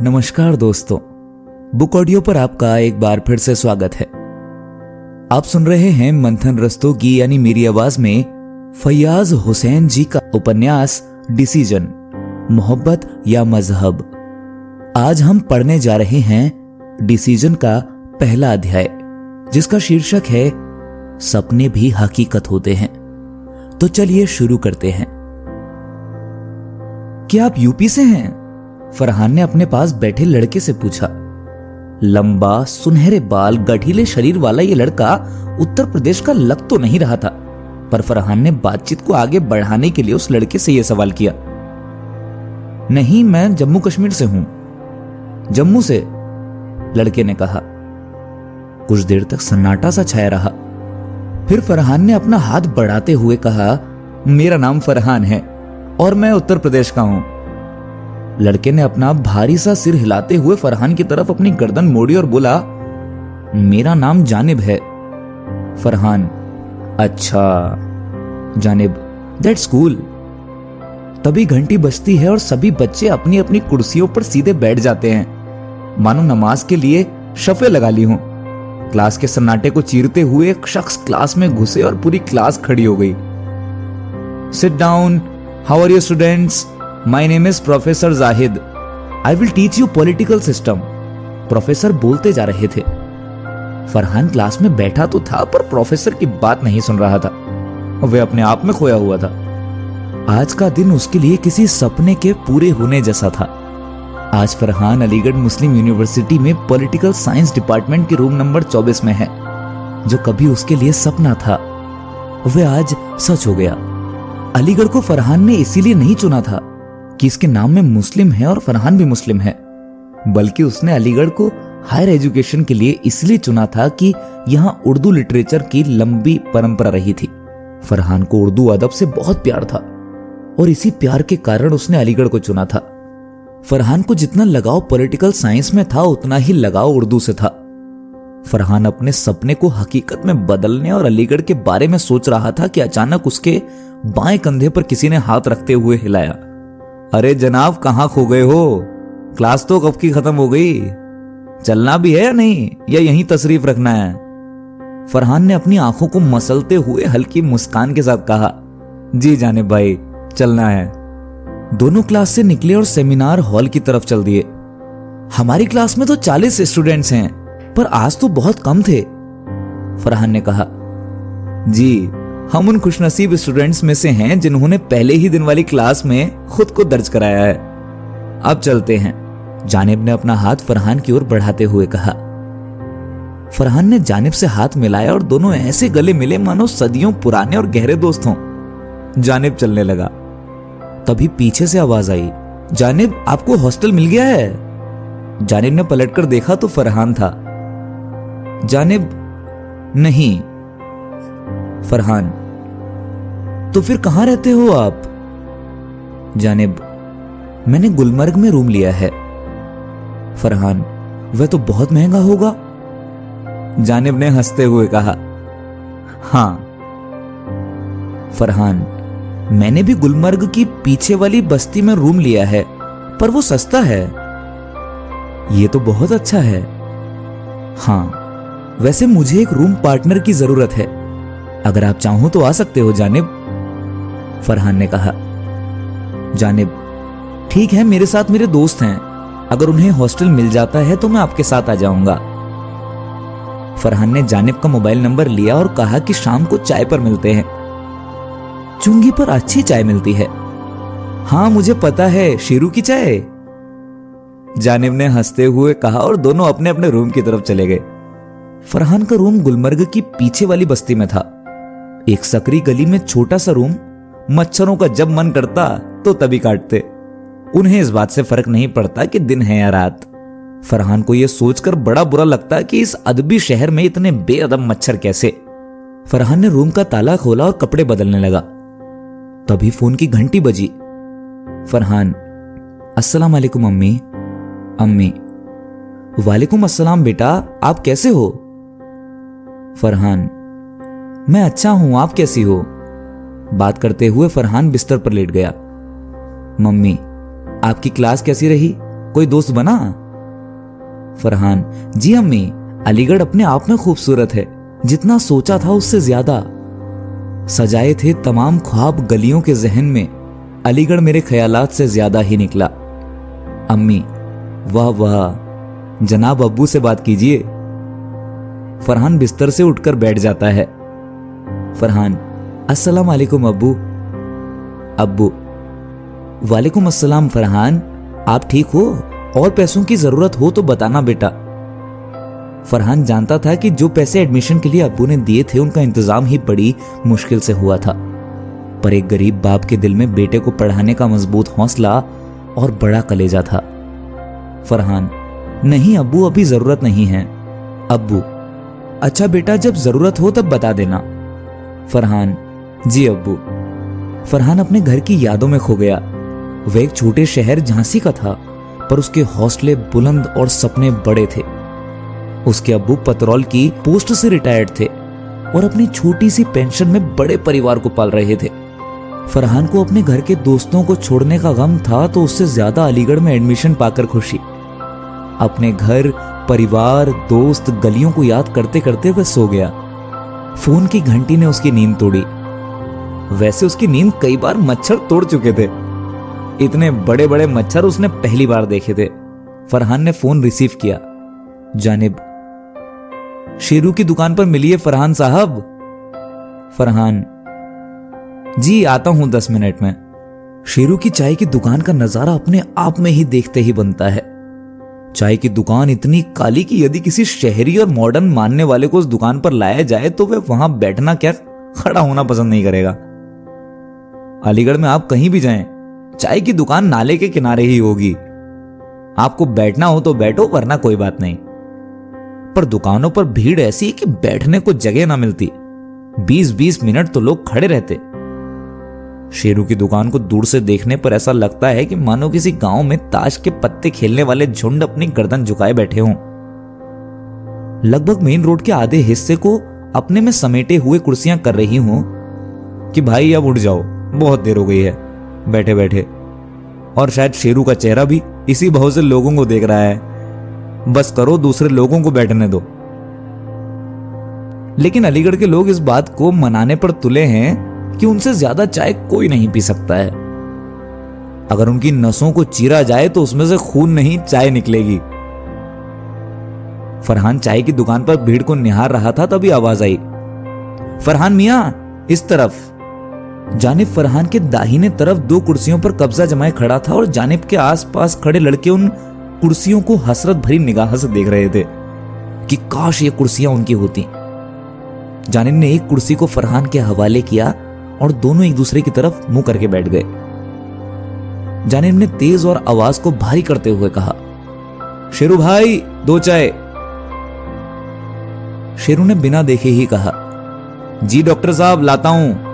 नमस्कार दोस्तों, book audio पर आपका एक बार फिर से स्वागत है। आप सुन रहे हैं मंथन रस्तोगी यानी मेरी आवाज में फैयाज हुसैन जी का उपन्यास डिसीजन, मोहब्बत या मजहब। आज हम पढ़ने जा रहे हैं डिसीजन का पहला अध्याय, जिसका शीर्षक है सपने भी हकीकत होते हैं। तो चलिए शुरू करते हैं। क्या आप यूपी से हैं? फरहान ने अपने पास बैठे लड़के से पूछा। लंबा सुनहरे बाल गठीले शरीर वाला ये लड़का उत्तर प्रदेश का लग तो नहीं रहा था, पर फरहान ने बातचीत को आगे बढ़ाने के लिए उस लड़के से यह सवाल किया। नहीं, मैं जम्मू कश्मीर से हूं। जम्मू से? लड़के ने कहा। कुछ देर तक सन्नाटा सा छाया रहा। फिर फरहान ने अपना हाथ बढ़ाते हुए कहा, मेरा नाम फरहान है और मैं उत्तर प्रदेश का हूं। लड़के ने अपना भारी सा सिर हिलाते हुए फरहान की तरफ अपनी गर्दन मोड़ी और बोला, मेरा नाम जानिब है। फरहान, अच्छा जानिब, दैट्स कूल। तभी घंटी बजती है और सभी बच्चे अपनी अपनी कुर्सियों पर सीधे बैठ जाते हैं, मानो नमाज के लिए शफे लगा ली हूं। क्लास के सन्नाटे को चीरते हुए एक शख्स क्लास में घुसे और पूरी क्लास खड़ी हो गई। Sit down, how are you students? My name is professor Zahid. I will teach you political system. Professor बोलते जा रहे थे। फरहान क्लास में बैठा तो था, पर प्रोफेसर की बात नहीं सुन रहा था। वह अपने आप में खोया हुआ था। आज का दिन उसके लिए किसी सपने के पूरे होने जैसा था। आज फरहान अलीगढ़ मुस्लिम यूनिवर्सिटी में पॉलिटिकल साइंस डिपार्टमेंट के रूम नंबर 24 में है। जो कभी उसके लिए सपना था, वह आज सच हो गया। अलीगढ़ को फरहान ने इसीलिए नहीं चुना था कि इसके नाम में मुस्लिम है और फरहान भी मुस्लिम है, बल्कि उसने अलीगढ़ को हायर एजुकेशन के लिए इसलिए चुना था कि यहां उर्दू लिटरेचर की लंबी परंपरा रही थी। फरहान को उर्दू अदब से बहुत प्यार था और इसी प्यार के कारण उसने अलीगढ़ को चुना था। फरहान को जितना लगाव पॉलिटिकल साइंस में था, उतना ही लगाव उर्दू से था। फरहान अपने सपने को हकीकत में बदलने और अलीगढ़ के बारे में सोच रहा था कि अचानक उसके बाएं कंधे पर किसी ने हाथ रखते हुए हिलाया। अरे जनाब, कहां खो गए हो? क्लास तो कब की खत्म हो गई। चलना भी है या नहीं, या यहीं तशरीफ रखना है? फरहान ने अपनी आंखों को मसलते हुए हल्की मुस्कान के साथ कहा, जी जानिब भाई, चलना है। दोनों क्लास से निकले और सेमिनार हॉल की तरफ चल दिए। हमारी क्लास में तो 40 स्टूडेंट्स हैं, पर आज तो बहुत कम थे। फरहान ने कहा, जी हम उन खुशनसीब स्टूडेंट्स में से हैं जिन्होंने पहले ही दिन वाली क्लास में खुद को दर्ज कराया है। अब चलते हैं। जानिब ने अपना हाथ फरहान की ओर बढ़ाते हुए कहा। फरहान ने जानिब से हाथ मिलाया और दोनों ऐसे गले मिले मानो सदियों पुराने और गहरे दोस्त हों। जानिब चलने लगा। तभी पीछे से आवाज आई, जानिब आपको हॉस्टल मिल गया है? जानिब ने पलटकर देखा तो फरहान था। जानिब, नहीं। फरहान, तो फिर कहां रहते हो आप? जानिब, मैंने गुलमर्ग में रूम लिया है। फरहान, वह तो बहुत महंगा होगा। जानिब ने हंसते हुए कहा, हां। फरहान, मैंने भी गुलमर्ग की पीछे वाली बस्ती में रूम लिया है, पर वो सस्ता है। ये तो बहुत अच्छा है। हां, वैसे मुझे एक रूम पार्टनर की जरूरत है। अगर आप चाहो तो आ सकते हो जानिब। फरहान ने कहा। जानिब, ठीक है, मेरे साथ मेरे दोस्त हैं। अगर उन्हें हॉस्टल मिल जाता है तो मैं आपके साथ आ जाऊंगा। फरहान ने जानिब का मोबाइल नंबर लिया और कहा कि शाम को चाय पर मिलते हैं। चुंगी पर अच्छी चाय मिलती है। हां मुझे पता है, शीरू की चाय। जानिब ने हंसते हुए कहा और दोनों अपने अपने रूम की तरफ चले गए। फरहान का रूम गुलमर्ग की पीछे वाली बस्ती में था। एक सकरी गली में छोटा सा रूम। मच्छरों का जब मन करता तो तभी काटते। उन्हें इस बात से फर्क नहीं पड़ता कि दिन है या रात। फरहान को यह सोचकर बड़ा बुरा लगता कि इस अदबी शहर में इतने बेअदब मच्छर कैसे। फरहान ने रूम का ताला खोला और कपड़े बदलने लगा। तभी फोन की घंटी बजी। फरहान, अस्सलाम वालेकुम अम्मी। अम्मी, वालेकुम अस्सलाम बेटा, आप कैसे हो? फरहान, मैं अच्छा हूं, आप कैसी हो? बात करते हुए फरहान बिस्तर पर लेट गया। मम्मी, आपकी क्लास कैसी रही? कोई दोस्त बना? फरहान, जी अम्मी, अलीगढ़ अपने आप में खूबसूरत है, जितना सोचा था उससे ज्यादा। सजाए थे तमाम ख्वाब गलियों के जहन में, अलीगढ़ मेरे ख्यालात से ज्यादा ही निकला। अम्मी, वाह वाह, जनाब अब्बू से बात कीजिए। फरहान बिस्तर से उठकर बैठ जाता है। फरहान, अस्सलाम वालेकुम अब्बू। अब्बू, वालेकुम अस्सलाम फरहान, आप ठीक हो? और पैसों की जरूरत हो तो बताना बेटा। फरहान जानता था कि जो पैसे एडमिशन के लिए अब्बू ने दिए थे उनका इंतजाम ही बड़ी मुश्किल से हुआ था, पर एक गरीब बाप के दिल में बेटे को पढ़ाने का मजबूत हौसला और बड़ा कलेजा था। फरहान, नहीं अब्बू, अभी जरूरत नहीं है। अब्बू, अच्छा बेटा, जब जरूरत हो तब बता देना। फरहान, जी अब्बू। फरहान अपने घर की यादों में खो गया। वह एक छोटे शहर झांसी का था, पर उसके हौसले बुलंद और सपने बड़े थे। उसके अब्बू पेट्रोल की पोस्ट से रिटायर्ड थे और अपनी छोटी सी पेंशन में बड़े परिवार को पाल रहे थे। फरहान को अपने घर के दोस्तों को छोड़ने का गम था, तो उससे ज्यादा अलीगढ़ में एडमिशन पाकर खुशी। अपने घर, परिवार, दोस्त, गलियों को याद करते करते वह सो गया। फोन की घंटी ने उसकी नींद तोड़ी। वैसे उसकी नींद कई बार मच्छर तोड़ चुके थे, इतने बड़े बड़े मच्छर उसने पहली बार देखे थे। फरहान ने फोन रिसीव किया। जानिब, शेरू की दुकान पर मिलिए फरहान साहब। फरहान, जी आता हूं 10 मिनट में। शेरू की चाय की दुकान का नजारा अपने आप में ही देखते ही बनता है। चाय की दुकान इतनी काली कि यदि किसी शहरी और मॉडर्न मानने वाले को उस दुकान पर लाया जाए तो वह वहां बैठना क्या, खड़ा होना पसंद नहीं करेगा। अलीगढ़ में आप कहीं भी जाएं, चाय की दुकान नाले के किनारे ही होगी। आपको बैठना हो तो बैठो, वरना कोई बात नहीं। पर दुकानों पर भीड़ ऐसी कि बैठने को जगह ना मिलती। 20-20 मिनट तो लोग खड़े रहते। शेरू की दुकान को दूर से देखने पर ऐसा लगता है कि मानो किसी गांव में ताश के पत्ते खेलने वाले झुंड अपनी गर्दन झुकाए बैठे हों। लगभग मेन रोड के आधे हिस्से को अपने में समेटे हुए कुर्सियां कर रही हों कि भाई अब उठ जाओ, बहुत देर हो गई है बैठे बैठे। और शायद शेरू का चेहरा भी इसी भाव से लोगों को देख रहा है, बस करो, दूसरे लोगों को बैठने दो। लेकिन अलीगढ़ के लोग इस बात को मनाने पर तुले हैं कि उनसे ज्यादा चाय कोई नहीं पी सकता है। अगर उनकी नसों को चीरा जाए तो उसमें से खून नहीं, चाय निकलेगी। फरहान चाय की दुकान पर भीड़ को निहार रहा था, तभी आवाज आई, फरहान मियां, इस तरफ। जानिब फरहान के दाहिने तरफ 2 कुर्सियों पर कब्जा जमाए खड़ा था और जानिब के आसपास खड़े लड़के उन कुर्सियों को हसरत भरी निगाह से देख रहे थे कि काश ये कुर्सियां उनकी होती। जानिब ने एक कुर्सी को फरहान के हवाले किया और दोनों एक दूसरे की तरफ मुंह करके बैठ गए। जानिब ने तेज और आवाज को भारी करते हुए कहा, शेरू भाई, 2 चाय। शेरू ने बिना देखे ही कहा, जी डॉक्टर साहब, लाता हूं।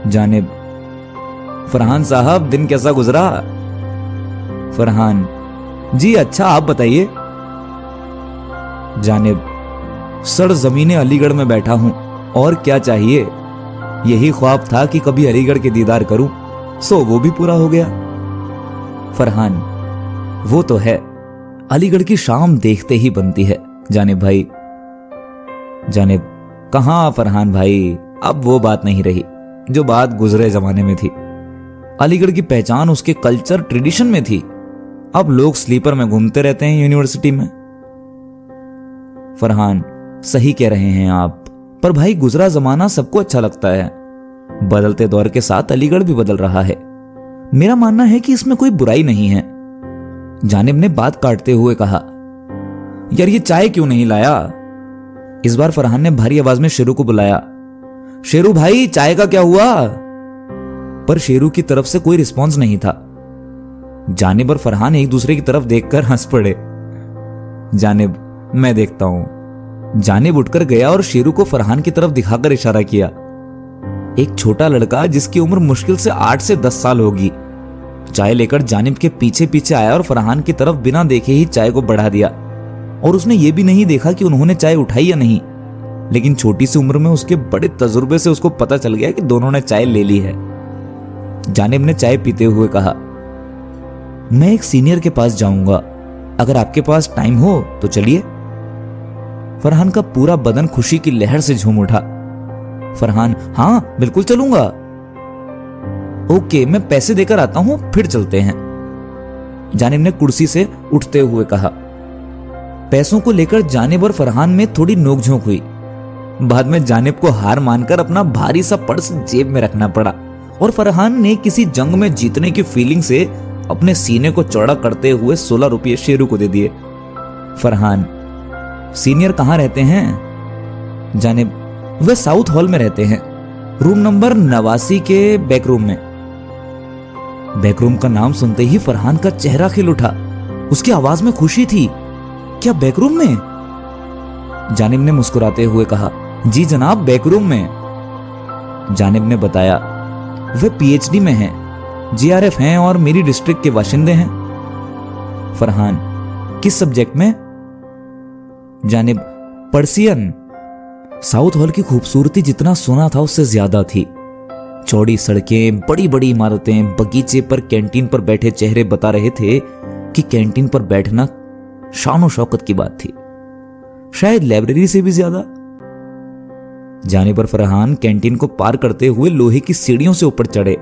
जानिब, फरहान साहब, दिन कैसा गुजरा? फरहान, जी अच्छा, आप बताइए। जानिब, सड़ जमीने अलीगढ़ में बैठा हूं, और क्या चाहिए। यही ख्वाब था कि कभी अलीगढ़ के दीदार करूं, सो वो भी पूरा हो गया। फरहान, वो तो है, अलीगढ़ की शाम देखते ही बनती है जानिब भाई। जानिब, कहां फरहान भाई, अब वो बात नहीं रही जो बात गुजरे जमाने में थी। अलीगढ़ की पहचान उसके कल्चर, ट्रेडिशन में थी। अब लोग स्लीपर में घूमते रहते हैं यूनिवर्सिटी में। फरहान, सही कह रहे हैं आप, पर भाई गुजरा जमाना सबको अच्छा लगता है। बदलते दौर के साथ अलीगढ़ भी बदल रहा है। मेरा मानना है कि इसमें कोई बुराई नहीं है। जानिब ने बात काटते हुए कहा, यार ये चाय क्यों नहीं लाया? इस बार फरहान ने भारी आवाज में शेरू को बुलाया, शेरू भाई, चाय का क्या हुआ? पर शेरू की तरफ से कोई रिस्पॉन्स नहीं था। जानिब और फरहान एक दूसरे की तरफ देखकर हंस पड़े। जानिब, मैं देखता हूं। जानिब उठकर गया और शेरू को फरहान की तरफ दिखाकर इशारा किया। एक छोटा लड़का जिसकी उम्र मुश्किल से 8 से 10 साल होगी, चाय लेकर जानिब के पीछे पीछे आया और फरहान की तरफ बिना देखे ही चाय को बढ़ा दिया। और उसने ये भी नहीं देखा कि उन्होंने चाय उठाई या नहीं, लेकिन छोटी सी उम्र में उसके बड़े तजुर्बे से उसको पता चल गया कि दोनों ने चाय ले ली है। जानिब ने चाय पीते हुए कहा, मैं एक सीनियर के पास जाऊंगा, अगर आपके पास टाइम हो तो चलिए। फरहान का पूरा बदन खुशी की लहर से झूम उठा। फरहान, हाँ बिल्कुल चलूंगा। ओके, मैं पैसे देकर आता हूं, फिर चलते हैं, जानिब ने कुर्सी से उठते हुए कहा। पैसों को लेकर जानिब और फरहान में थोड़ी नोकझोंक हुई। बाद में जानिब को हार मानकर अपना भारी सा पर्स जेब में रखना पड़ा और फरहान ने किसी जंग में जीतने की फीलिंग से अपने सीने को चौड़ा करते हुए 16 रुपये शेरू को दे दिए। फरहान, सीनियर कहाँ रहते हैं? जानिब, वे साउथ हॉल में रहते हैं, रूम नंबर 89 के बैकरूम में। बैकरूम का नाम सुनते ही फरहान का चेहरा खिल उठा। उसकी आवाज में खुशी थी। क्या बैकरूम में? जानिब ने मुस्कुराते हुए कहा, जी जनाब, बैकरूम में। जानिब ने बताया, वे पीएचडी में हैं, जीआरएफ हैं और मेरी डिस्ट्रिक्ट के बाशिंदे हैं। फरहान, किस सब्जेक्ट में? जानिब, पर्सियन। साउथ हॉल की खूबसूरती जितना सुना था उससे ज्यादा थी। चौड़ी सड़कें, बड़ी बड़ी इमारतें, बगीचे पर कैंटीन पर बैठे चेहरे बता रहे थे कि कैंटीन पर बैठना शान और शौकत की बात थी, शायद लाइब्रेरी से भी ज्यादा। जानिब और फरहान कैंटीन को पार करते हुए लोहे की सीढ़ियों से ऊपर चढ़े।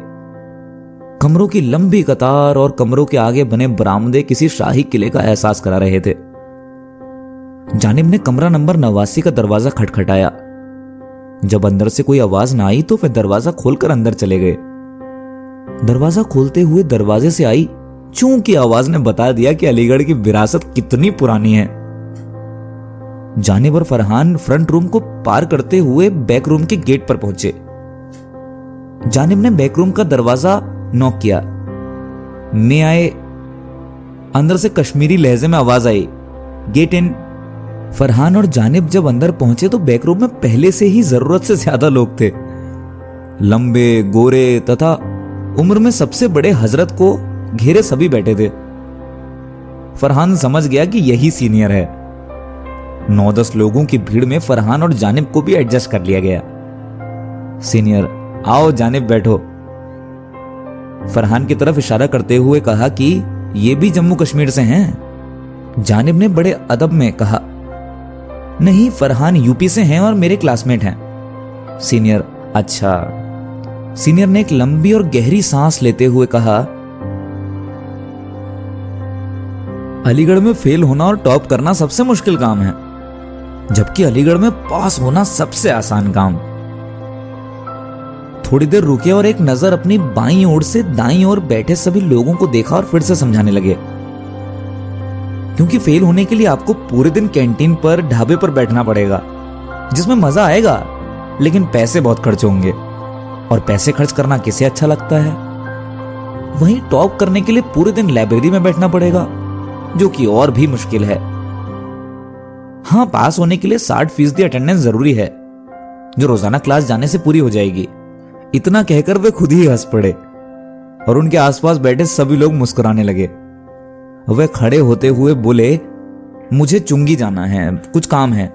कमरों की लंबी कतार और कमरों के आगे बने बरामदे किसी शाही किले का एहसास करा रहे थे। जानिब ने कमरा नंबर 89 का दरवाजा खटखटाया। जब अंदर से कोई आवाज ना आई तो वे दरवाजा खोलकर अंदर चले गए। दरवाजा खोलते हुए दरवाजे से आई चूं की आवाज ने बता दिया कि अलीगढ़ की विरासत कितनी पुरानी है। जानिब और फरहान फ्रंट रूम को पार करते हुए बैक रूम के गेट पर पहुंचे। जानिब ने बैक रूम का दरवाजा नॉक किया। मैं आए, अंदर से कश्मीरी लहजे में आवाज आई, गेट इन। फरहान और जानिब जब अंदर पहुंचे तो बैकरूम में पहले से ही जरूरत से ज्यादा लोग थे। लंबे, गोरे तथा उम्र में सबसे बड़े हजरत को घेरे सभी बैठे थे। फरहान समझ गया कि यही सीनियर है। 9-10 लोगों की भीड़ में फरहान और जानिब को भी एडजस्ट कर लिया गया। सीनियर, आओ जानिब बैठो। फरहान की तरफ इशारा करते हुए कहा कि ये भी जम्मू कश्मीर से हैं। जानिब ने बड़े अदब में कहा, नहीं, फरहान यूपी से हैं और मेरे क्लासमेट हैं। सीनियर, अच्छा। सीनियर ने एक लंबी और गहरी सांस लेते हुए कहा, अलीगढ़ में फेल होना और टॉप करना सबसे मुश्किल काम है, जबकि अलीगढ़ में पास होना सबसे आसान काम। थोड़ी देर रुके और एक नजर अपनी बाईं ओर से दाईं ओर बैठे सभी लोगों को देखा और फिर से समझाने लगे, क्योंकि फेल होने के लिए आपको पूरे दिन कैंटीन पर, ढाबे पर बैठना पड़ेगा, जिसमें मजा आएगा, लेकिन पैसे बहुत खर्च होंगे, और पैसे खर्च करना किसे अच्छा लगता है। वहीं टॉप करने के लिए पूरे दिन लाइब्रेरी में बैठना पड़ेगा, जो कि और भी मुश्किल है। हां, पास होने के लिए 60% अटेंडेंस जरूरी है, जो रोजाना क्लास जाने से पूरी हो जाएगी। इतना कहकर वे खुद ही हंस पड़े और उनके आसपास बैठे सभी लोग मुस्कुराने लगे। वे खड़े होते हुए बोले, मुझे चुंगी जाना है, कुछ काम है।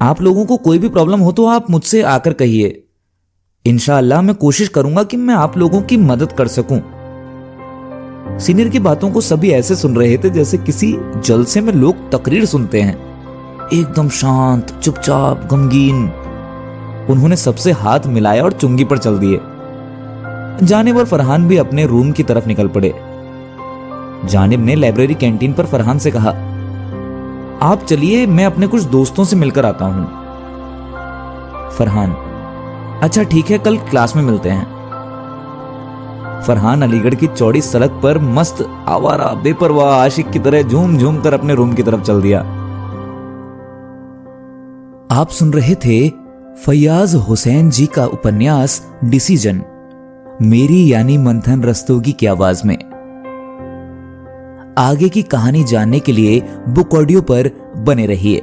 आप लोगों को कोई भी प्रॉब्लम हो तो आप मुझसे आकर कहिए। इंशाअल्लाह मैं कोशिश करूंगा कि मैं आप लोगों की मदद कर सकूं। सीनियर की बातों को सभी ऐसे सुन रहे थे जैसे किसी जलसे में लोग तकरीर सुनते हैं, एकदम शांत, चुपचाप, गमगीन। उन्होंने सबसे हाथ मिलाया और चुंगी पर चल दिए। जानिब और फरहान भी अपने रूम की तरफ निकल पड़े। जानिब ने लाइब्रेरी कैंटीन पर फरहान से कहा, आप चलिए, मैं अपने कुछ दोस्तों से मिलकर आता हूं। फरहान, अच्छा ठीक है, कल क्लास में मिलते हैं। फरहान अलीगढ़ की चौड़ी सड़क पर मस्त, आवारा, बेपरवाह आशिक की तरह झूम झूम कर अपने रूम की तरफ चल दिया। आप सुन रहे थे फैयाज हुसैन जी का उपन्यास डिसीजन, मेरी यानी मंथन रस्तोगी की आवाज में। आगे की कहानी जानने के लिए बुक ऑडियो पर बने रहिए।